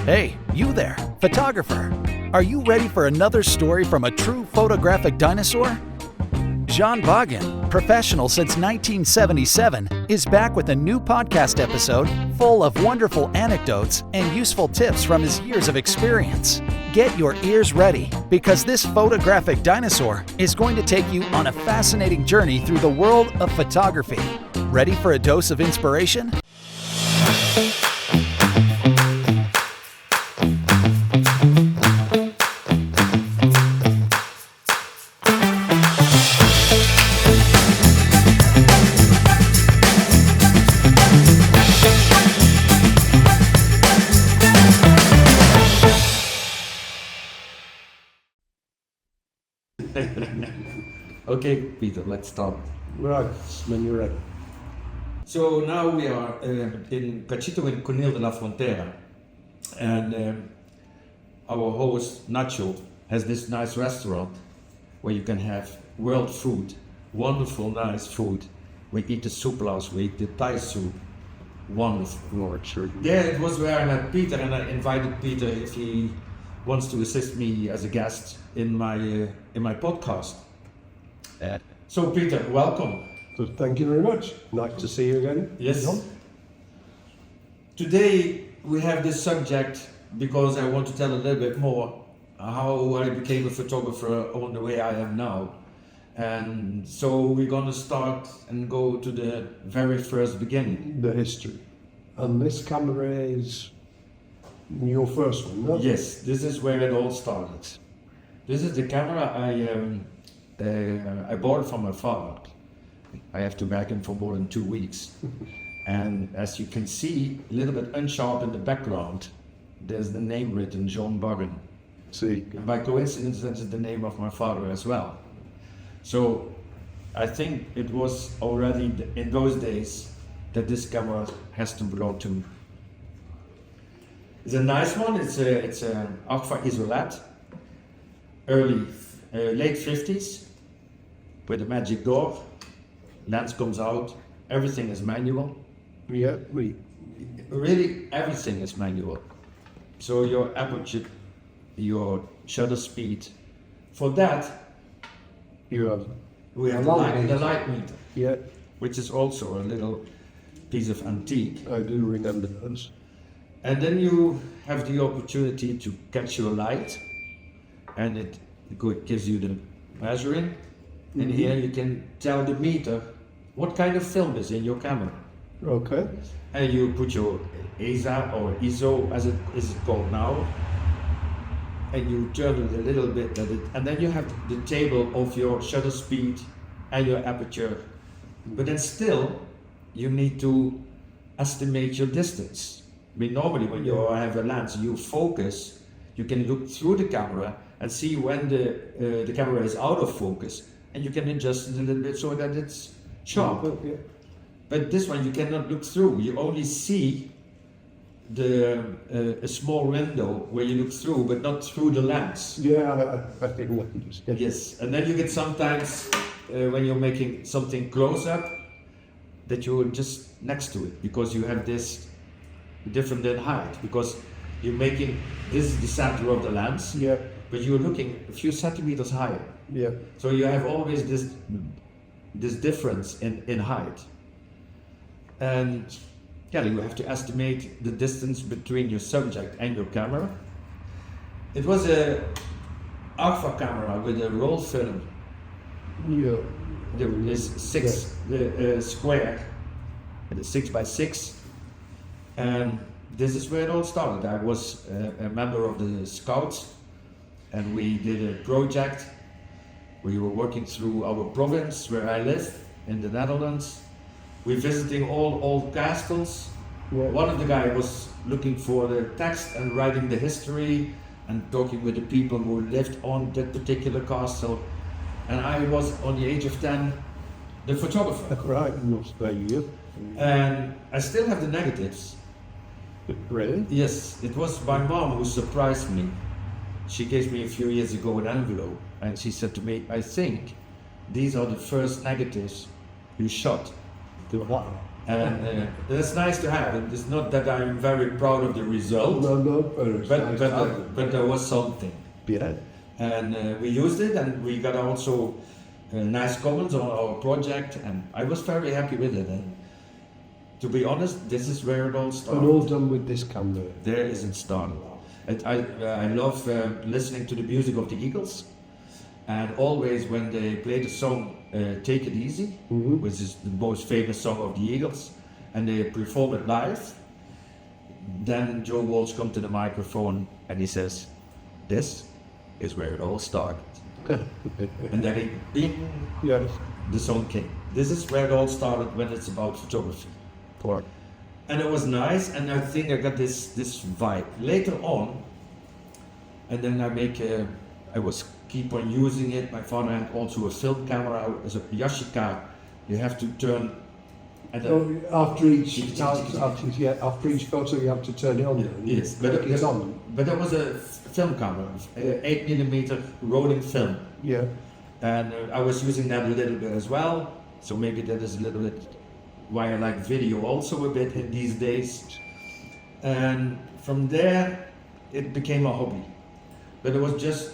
Hey, you there, photographer. Are you ready for another story from a true photographic dinosaur? Jean Bagen, professional since 1977, is back with a new podcast episode full of wonderful anecdotes and useful tips from his years of experience. Get your ears ready, because this photographic dinosaur is going to take you on a fascinating journey through the world of photography. Ready for a dose of inspiration? Okay, Peter, let's start. Right, when you're ready. So now we are in Cachito in Conil de la Frontera, and our host Nacho has this nice restaurant where you can have world food, wonderful, nice food. We eat the soup last week, the Thai soup, wonderful. Lord, sure. Yeah, it was where I met Peter, and I invited Peter if he wants to assist me as a guest in my podcast. So Peter, welcome. So thank you very much. Nice to see you again. Yes. John. Today we have this subject because I want to tell a little bit more how I became a photographer on the way I am now. And so we're going to start and go to the very first beginning. The history. And this camera is your first one, no? Yes, this is where it all started. This is the camera I bought from my father. I have to back him for more than 2 weeks. And as you can see, a little bit unsharp in the background, there's the name written, Jean Bagen. See. And by coincidence, that's the name of my father as well. So I think it was already in those days that this camera has to belong to me. It's a nice one. It's a Agfa Isolat, late 50s, with a magic door. Lens comes out. Everything is manual. Yeah, Really, everything is manual. So your aperture, your shutter speed. For that, you have. we have A the light light meter. meter, Yeah, which is also a little piece of antique. I do remember those. And then you have the opportunity to catch your light, and it gives you the measuring. And here you can tell the meter what kind of film is in your camera. Okay. And you put your ASA or ISO, as it is called now, and you turn it a little bit, and then you have the table of your shutter speed and your aperture. But then still, you need to estimate your distance. I mean, normally when you have a lens, you focus, you can look through the camera and see when the camera is out of focus, and you can adjust it a little bit so that it's sharp. Yeah. But this one you cannot look through. You only see a small window where you look through, but not through the lens. Yeah, I think what you just did. Yes, and then you get sometimes when you're making something close up that you're just next to it, because you have this different than height, because you're making this is the center of the lens, Yeah, but you're looking a few centimeters higher. yeah. So you have always this difference in height. And yeah, you have to estimate the distance between your subject and your camera. It was a Agfa camera with a roll film. Yeah. There is square, it is 6x6, and this is where it all started. I was a member of the Scouts, and we did a project. We were working through our province where I live in the Netherlands. We're visiting all old castles. Yeah. One of the guys was looking for the text and writing the history and talking with the people who lived on that particular castle. And I was, on the age of 10, the photographer. Right, must be you. And I still have the negatives. Really? Yes, it was my mom who surprised me. She gave me a few years ago an envelope, and she said to me, I think these are the first negatives you shot. Wow. And it's nice to have. It's not that I'm very proud of the result, No, but it's nice to have them. but there was something. Yeah. And we used it, and we got also nice comments on our project, and I was very happy with it. And to be honest, this is where it all And started. all done with this camera. There is it started. I love listening to the music of the Eagles, and always when they play the song "Take It Easy," which is the most famous song of the Eagles, and they perform it live, then Joe Walsh comes to the microphone and he says, "This is where it all started," and then he bing, Yes. the song came. This is where it all started when it's about photography. Correct. And it was nice, and I think I got this vibe later on. And then I was keep on using it. My father had also a film camera as a Yashica. You have to turn, and then, Oh, after each photo, you have to turn it on. yes, It's on. but there was a film camera, 8mm rolling film, Yeah. and I was using that a little bit as well. So maybe that is a little bit why I like video also a bit in these days. And from there, it became a hobby. But it was just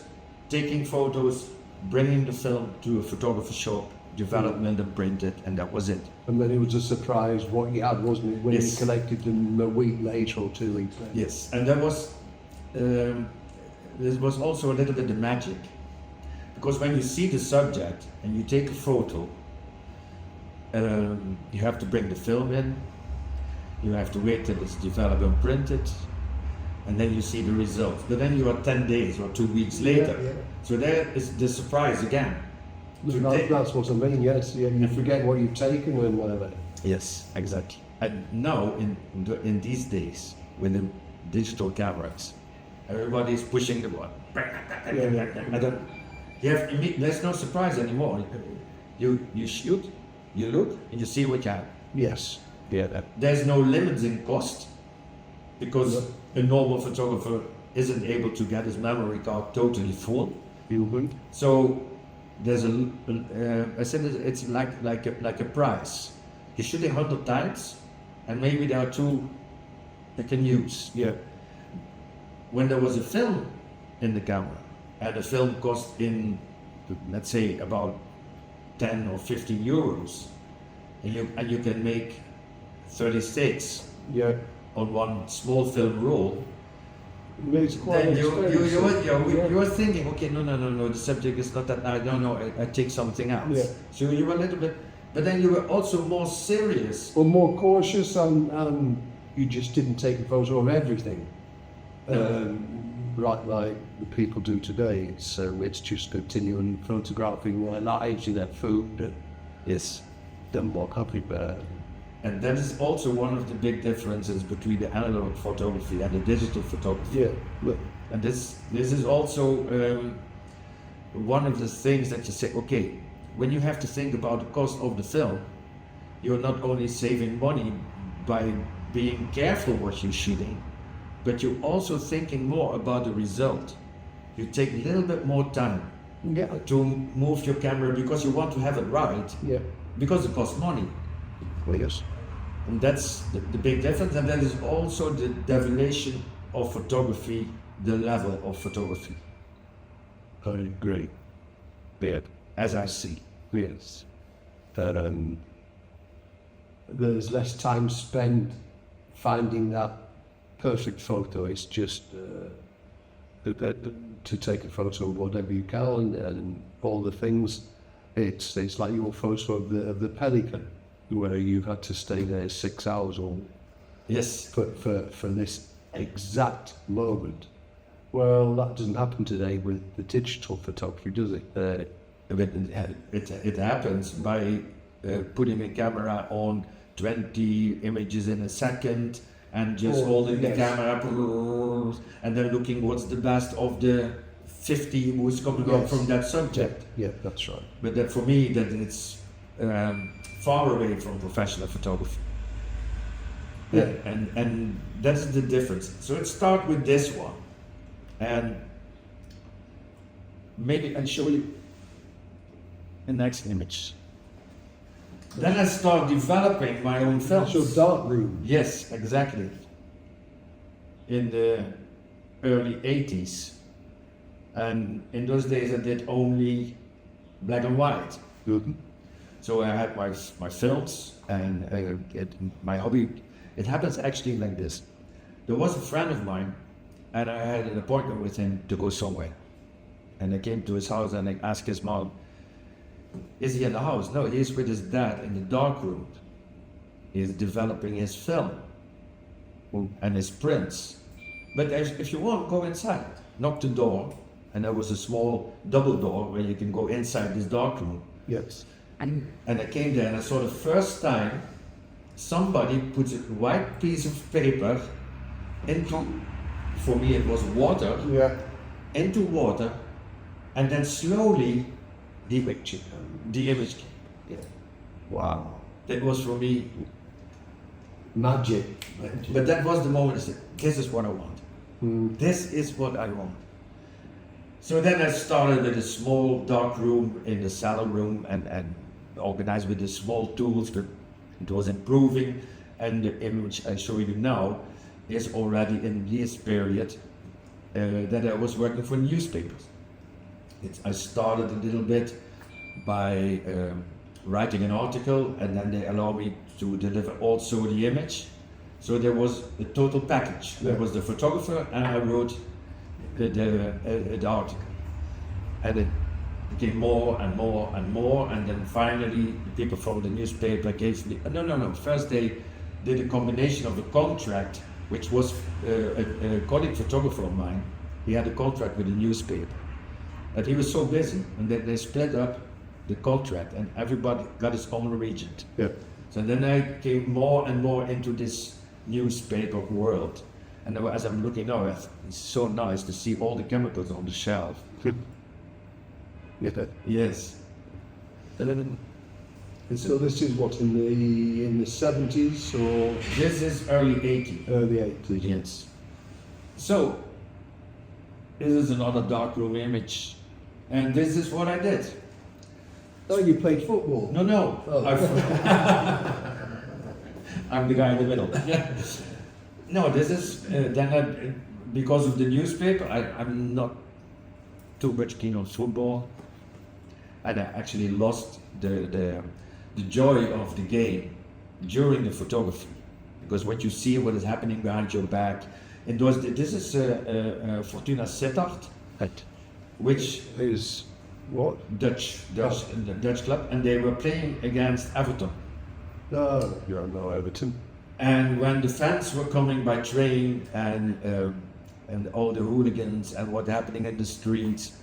taking photos, bringing the film to a photography shop, development and print it, and that was it. And then it was a surprise what you had, wasn't it, when Yes. you collected them a week later or 2 weeks later? Yes, and that was, this was also a little bit the magic. Because when you see the subject and you take a photo, you have to bring the film in, you have to wait till it's developed and printed, and then you see the results. But then you are 10 days or 2 weeks later. Yeah. So there is the surprise again. That's what I mean, yes. Yeah, you forget what you've taken and whatever. Yes, exactly. And now, in these days, with the digital cameras, everybody's pushing the button. And then there's no surprise anymore. You shoot, you look, and you see what you have. Yes. Yeah. There's no limits in cost, because a normal photographer isn't able to get his memory card totally full. So there's I said it's like a price. You're shooting 100 times, and maybe there are 2 you can use. Yeah. When there was a film in the camera, and the film cost let's say about 10 or 15 euros, and you can make 36 Yeah. on one small film roll, It's quite then expensive. you are thinking, okay, no, the subject is not that. I take something else. Yeah. So you were a little bit, but then you were also more serious. Well, more cautious, and you just didn't take a photo of everything, right, like the people do today. So it's just continuing photographing their lives, their food, Yes. then what happy bear. And that is also one of the big differences between the analog photography and the digital photography. Yeah. Look. And this is also one of the things that you say, okay, when you have to think about the cost of the film, you're not only saving money by being careful what you're shooting, but you're also thinking more about the result. You take a little bit more time Yeah. to move your camera because you want to have it right, Yeah. because it costs money. Well, yes. And that's the big difference, and that is also the definition of photography, the level of photography, I agree. Yeah. as I see. Yes. There's less time spent finding that perfect photo. It's just to take a photo of whatever you can and all the things. It's like your photo of the Pelican, where you had to stay there 6 hours or Yes, for this exact moment. Well, that doesn't happen today with the digital photography, does it? it happens by putting a camera on 20 images in a second and just holding the yes. camera and then looking what's the best of the 50 who's coming up Yes. from that subject. Yeah, that's right. But that for me, that it's far away from professional photography. Yeah. And that's the difference. So let's start with this one, and maybe I'll show you the next image. Then I started developing my own films. So dark room. Yes, exactly. In the early 80s. And in those days I did only black and white. Good. So I had my films and my hobby. It happens actually like this. There was a friend of mine and I had an appointment with him to go somewhere. And I came to his house and I asked his mom, is he in the house? No, he's with his dad in the dark room. He's developing his film and his prints. But if you want, go inside. Knock the door. And there was a small double door where you can go inside this dark room. Yes. And I came there and I saw the first time somebody puts a white piece of paper into, for me it was water, Yeah. into water, and then slowly the image came. Yeah. Wow. That was for me, Magic. but that was the moment I said, this is what I want. This is what I want. So then I started with a small dark room in the salon room and organized with the small tools, but it was improving. And the image I show you now is already in this period that I was working for newspapers. I started a little bit by writing an article, and then they allowed me to deliver also the image. So there was a total package. There was the photographer, and I wrote the article. And it became more and more and more, and then finally the people from the newspaper gave me, no. First they did a combination of a contract, which was a colleague photographer of mine. He had a contract with the newspaper. But he was so busy, and they split up the contract, and everybody got his own regent. Yeah. So then I came more and more into this newspaper world. And as I'm looking now, it's so nice to see all the chemicals on the shelf. Yeah. Yes. And so this is what, in the 70s or This is early 80s. early 80s? Yes. So, this is another darkroom image. And this is what I did. Oh, you played football? No. Oh. I'm the guy in the middle. No, this is because of the newspaper. I'm not too much keen on football, and I actually lost the joy of the game during the photography, because what you see, what is happening behind your back, and this is Fortuna Sittard, which Is what? Dutch club, and they were playing against Everton. No, you don't know Everton. And when the fans were coming by train and all the hooligans and what happening in the streets,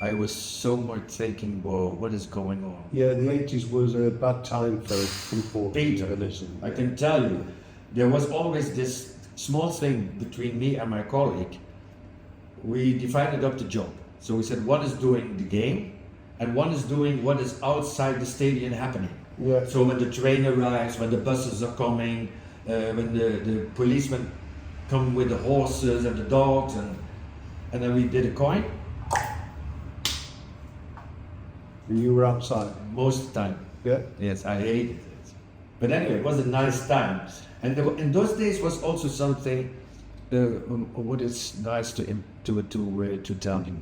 I was so much thinking, whoa, what is going on? Yeah, the 80s was a bad time for football. Peter, I can tell you, there was always this small thing between me and my colleague. We divided up the job. So we said, one is doing the game, and one is doing what is outside the stadium happening. Yeah. So when the train arrives, when the buses are coming, when the policemen come with the horses and the dogs, and then we did a coin. And you were outside? Most of the time. Yeah. Yes, I hated it. But anyway, it was a nice time. And in those days was also something, what is nice to tell you.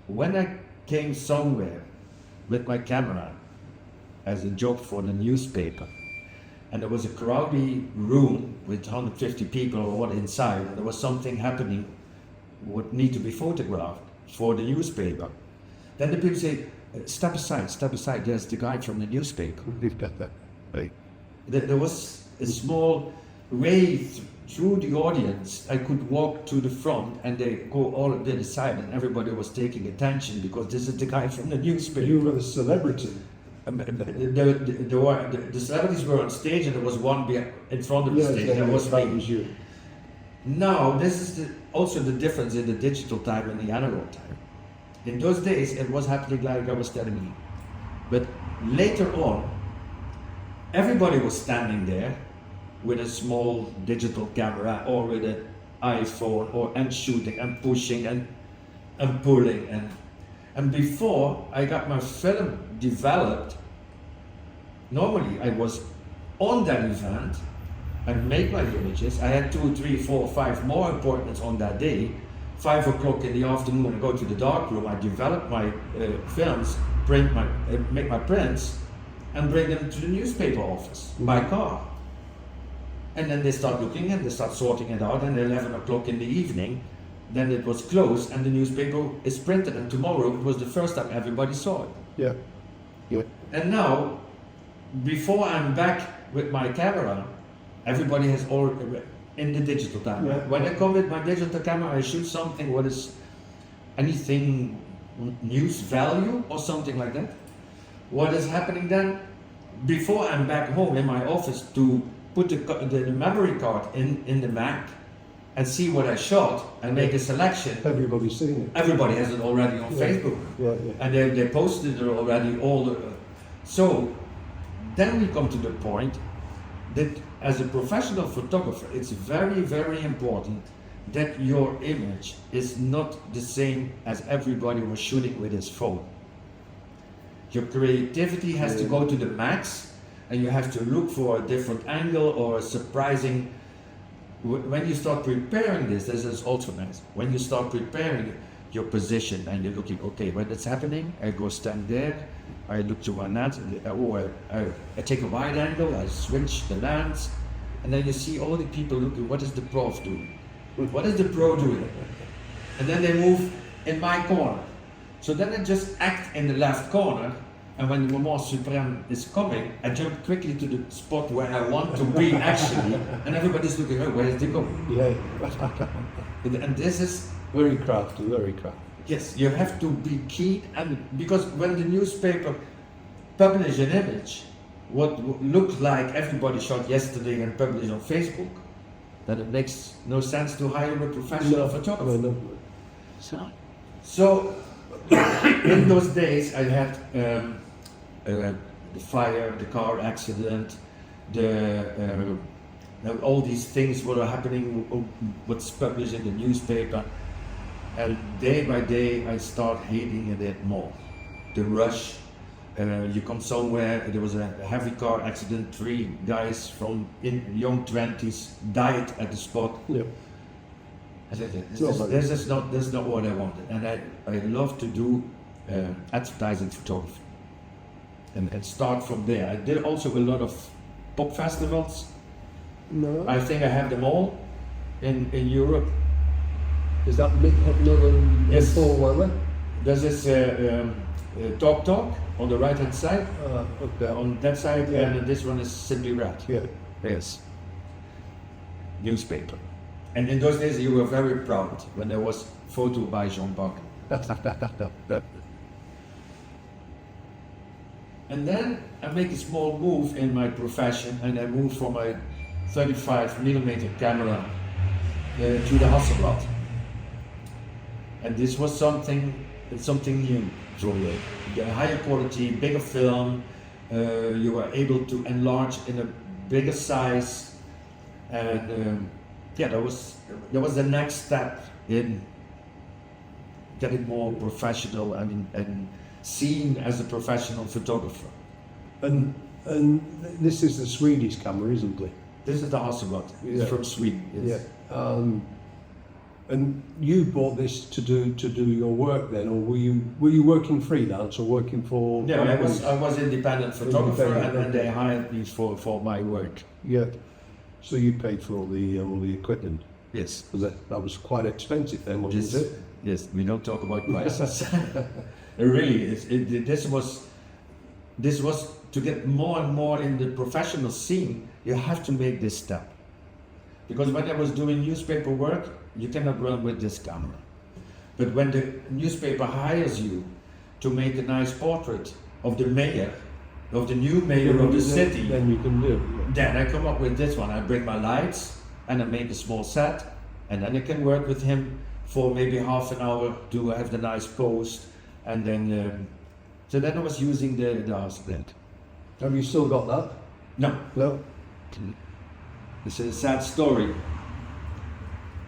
When I came somewhere with my camera as a job for the newspaper, and there was a crowded room with 150 people or what inside, and there was something happening would need to be photographed for the newspaper. Then the people say, step aside, there's the guy from the newspaper. Hey. There was a small way through the audience. I could walk to the front and they go all to the side, and everybody was taking attention because this is the guy from the newspaper. You were the celebrity. The celebrities were on stage, and there was one in front of the stage. That was that me. was you. Now, this is also the difference in the digital time and the analog time. In those days, it was happening like I was telling you. But later on, everybody was standing there with a small digital camera or with an iPhone and shooting and pushing and pulling. And before I got my film developed, normally I was on that event and make my images. I had 2, 3, 4, 5 more appointments on that day. 5 o'clock in the afternoon, I go to the darkroom, I develop my films, make my prints, and bring them to the newspaper office by car. And then they start looking and they start sorting it out, and 11 o'clock in the evening, then it was closed and the newspaper is printed, and tomorrow it was the first time everybody saw it. Yeah. Yeah. And now, before I'm back with my camera, everybody has already in the digital camera. Yeah. When I come with my digital camera, I shoot something what is anything news value or something like that. What is happening then? Before I'm back home in my office to put the memory card in the Mac and see what I shot and make a selection. Everybody's seen it. Everybody has it already on Yeah. Facebook. Yeah, yeah. And they posted it already all the, so then we come to the point that as a professional photographer, it's very, very important that your image is not the same as everybody was shooting with his phone. Your creativity has to go to the max, and you have to look for a different angle or a surprising. When you start preparing this is also nice. When you start preparing your position and you're looking, okay, when it's happening, I go stand there, I look to one lens, or I take a wide angle, I switch the lens, and then you see all the people looking, what is the prof doing? What is the pro doing? And then they move in my corner. So then I just act in the left corner, and when the moment supreme is coming, I jump quickly to the spot where I want to be actually, and everybody's looking, oh, where is they go? Yeah. And this is, Very crafty, very crafty. yes, you have to be keen, and because when the newspaper publish an image, what looked like everybody shot yesterday and published on Facebook, then it makes no sense to hire a professional photographer. No. So in those days, I had the fire, the car accident, all these things were happening, what's published in the newspaper, and day by day I start hating it more. The rush, you come somewhere, there was a heavy car accident, 3 guys from in young 20s died at the spot. Yeah. I said, this is not what I wanted, and I love to do advertising photography, and start from there. I did also a lot of pop festivals. No. I think I have them all in Europe. Is that Big Hot Northern Yes. Fall Weather? There's this Talk on the right hand side, Okay. on that side, Yeah. and this one is Simply Red. Yeah. Yes. Newspaper. And in those days you were very proud when there was photo by Jean Bach. And then I make a small move in my profession, and I move from a 35mm camera to the Hasselblad. And this was something new for me. The higher quality, bigger film, you were able to enlarge in a bigger size, and yeah, that was the next step in getting more professional and seen as a professional photographer. And this is the Swedish camera, isn't it? This is the Hasselblad. It's Yeah. from Sweden. Yes. Yeah. And you bought this to do your work then, or were you working freelance or working for? No, companies? I was independent photographer, Independent, and they hired me for my work. Yeah. So you paid for all the equipment. Yes. Because that was quite expensive then, wasn't Yes. it? Yes. We don't talk about prices. Really, this was to get more and more in the professional scene. You have to make this step, because when I was doing newspaper work, you cannot run with this camera. But when the newspaper hires you to make a nice portrait of the mayor, of the new mayor of the city, Then you can do it. then I come up with this one. I bring my lights and I make a small set, and then I can work with him for maybe half an hour to have the nice pose, and then so then I was using the Hasselblad. Have you still got that? No, No. it's a sad story.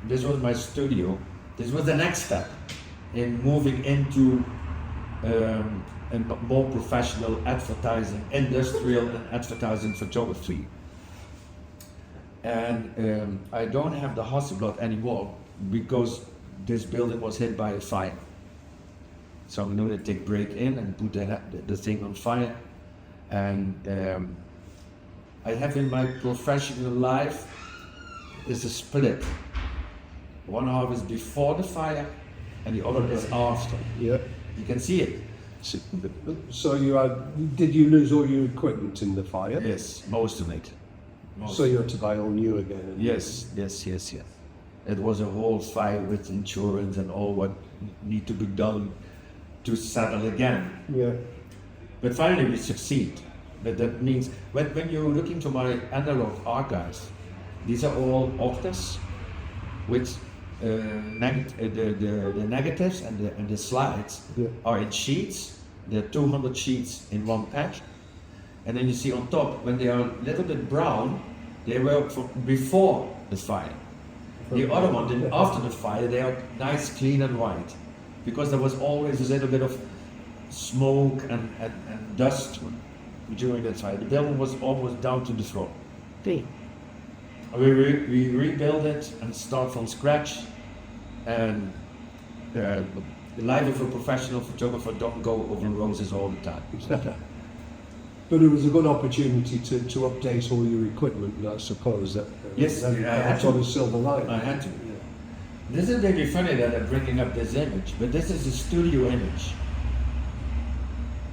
This was my studio. This was the next step in moving into and more professional advertising, industrial and advertising photography. And I don't have the Hasselblad anymore because this building was hit by a fire. So I'm going to take break in and put the thing on fire. And I have in my professional life is a split. One half is before the fire and the other is after. Yeah. You can see it. So did you lose all your equipment in the fire? Yes, most of it. So you had to buy all new again? Yes. It was a whole fire with insurance and all what need to be done to settle again. Yeah. But finally we succeed. But that means when you look into my analog archives, these are all octas with the negatives and the slides are in sheets. There are 200 sheets in one pack. And then you see on top, when they are a little bit brown, they were from before the fire. The other one, after the fire, they are nice, clean and white. Because there was always a little bit of smoke and dust during that fire. The building was almost down to the floor. We rebuild it and start from scratch. And the life of a professional photographer don't go over roses all the time. But it was a good opportunity to update all your equipment, I suppose. Yes, I had that's to. on a silver line. I had to. This is maybe funny that I'm bringing up this image, but this is a studio image.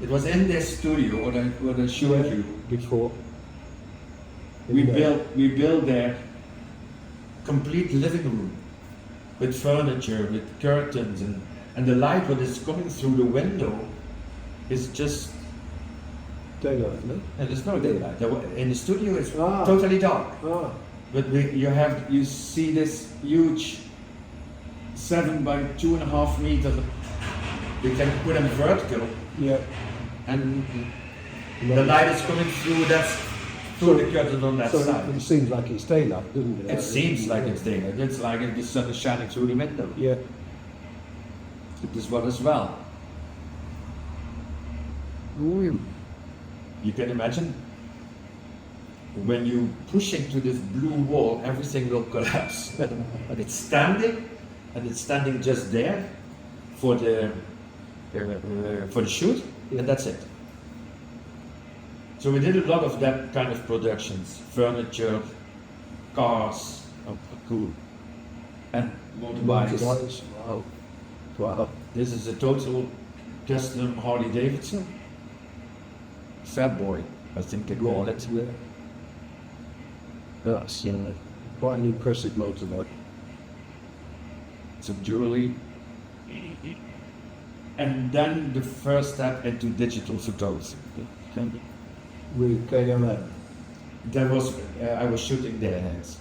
It was in this studio what I showed you Before. we built their complete living room with furniture, with curtains, and the light what is coming through the window is just Daylight, no? and there's no daylight. In the studio it's Ah. totally dark. Ah, But you see this huge 7 by 2.5 meter. We can put them vertical, yeah. and the light is coming through through the curtain on that So side. it seems like it's daylight, doesn't it? It seems like it's daylight. It's like if the sun is shining through the window. Yeah. This one as well. You can imagine when you push into this blue wall, everything will collapse. But it's standing, and it's standing just there for the shoot, and that's it. So we did a lot of that kind of productions: furniture, cars, cool, and motorbikes. Wow. Wow. This is a total custom Harley Davidson. Fat Boy, I think they call it. Yeah. Yes, yeah. Quite an impressive motorbike. Some jewelry. And then the first step into digital photography. With KLM. That was, I was shooting their hands.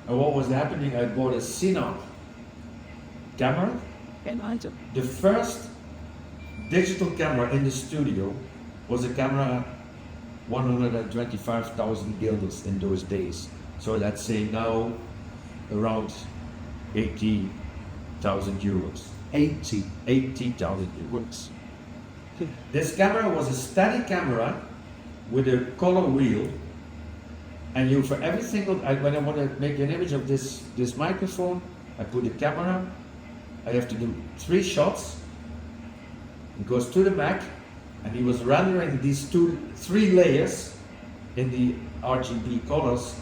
And what was happening, I bought a Sinan camera. The first digital camera in the studio was a camera 125,000 guilders in those days. So let's say now around 80,000 euros. 80,000 euros. This camera was a steady camera with a color wheel, and you for every single, when I want to make an image of this microphone, I put the camera, I have to do 3 shots, it goes to the Mac, and he was rendering these 3 layers in the RGB colors.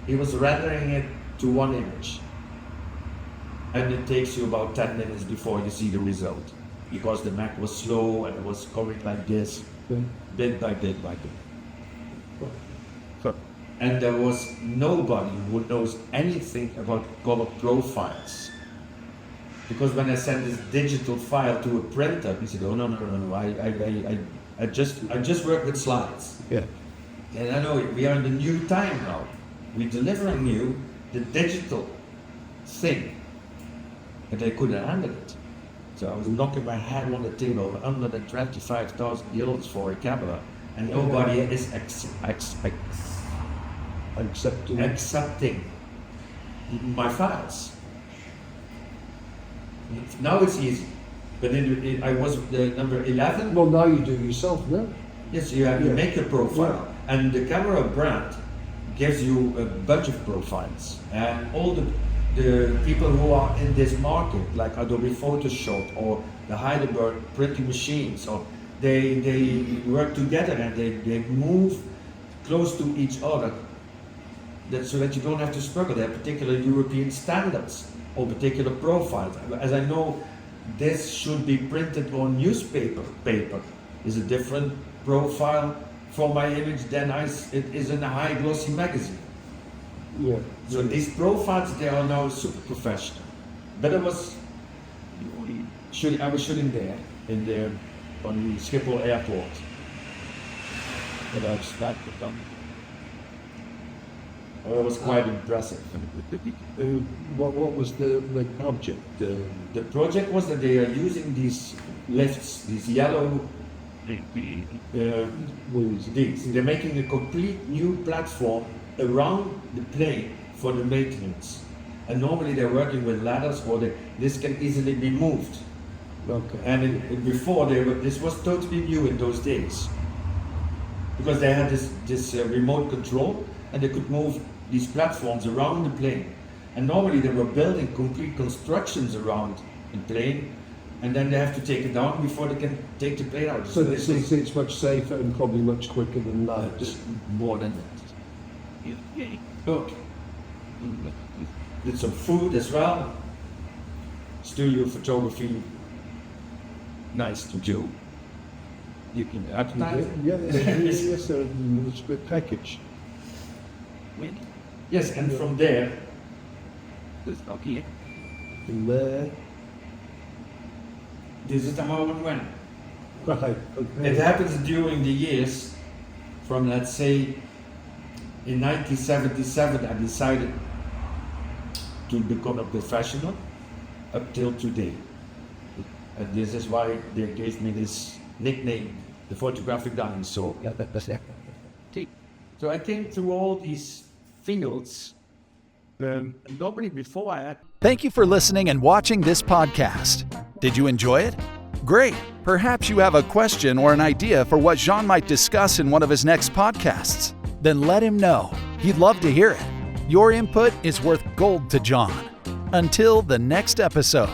He was rendering it to one image. And it takes you about 10 minutes before you see the result, because the Mac was slow and it was going like this, bit by bit by bit. And there was nobody who knows anything about color profiles. Because when I sent this digital file to a printer, he said, "Oh no, I just work with slides." Yeah. And I know we are in the new time now. We're delivering you the digital thing, and they couldn't handle it. So I was knocking my head on the table, 125,000 euros for a camera, and nobody is accepting my files. Now it's easy, But I was the number 11. Well, now you do yourself, no? Yes, you make a profile, and the camera brand gives you a bunch of profiles, and all the people who are in this market, like Adobe Photoshop or the Heidelberg printing machines, or they work together and they move close to each other, so that you don't have to struggle. There are particular European standards or particular profiles. As I know, this should be printed on newspaper. Paper is a different profile for my image than it is in a high glossy magazine. Yeah. So these profiles, they are now super professional. But I was shooting there on Schiphol Airport. But I started them. It was quite impressive. What was the object? The project was that they are using these lifts, these yellow they're making a complete new platform around the plane for the maintenance. And normally they're working with ladders, or this can easily be moved. Okay. And before this was totally new in those days, because they had this remote control, and they could move these platforms around the plane. And normally they were building complete constructions around the plane, and then they have to take it down before they can take the plane out. So it's much safer and probably much quicker than that. Just more than that. Look, did some food as well. Studio photography, nice to do. You can advertise. Yes, it's a good package. Yes, and from there, From there. this is the how and when. Right, okay. It happens during the years from, let's say, in 1977, I decided to become a professional up till today. And this is why they gave me this nickname, the photographic dinosaur. Yeah, that's it. So I came through all these fields. Normally before I had. Thank you for listening and watching this podcast. Did you enjoy it? Great! Perhaps you have a question or an idea for what Jean might discuss in one of his next podcasts. Then let him know. He'd love to hear it. Your input is worth gold to John. Until the next episode.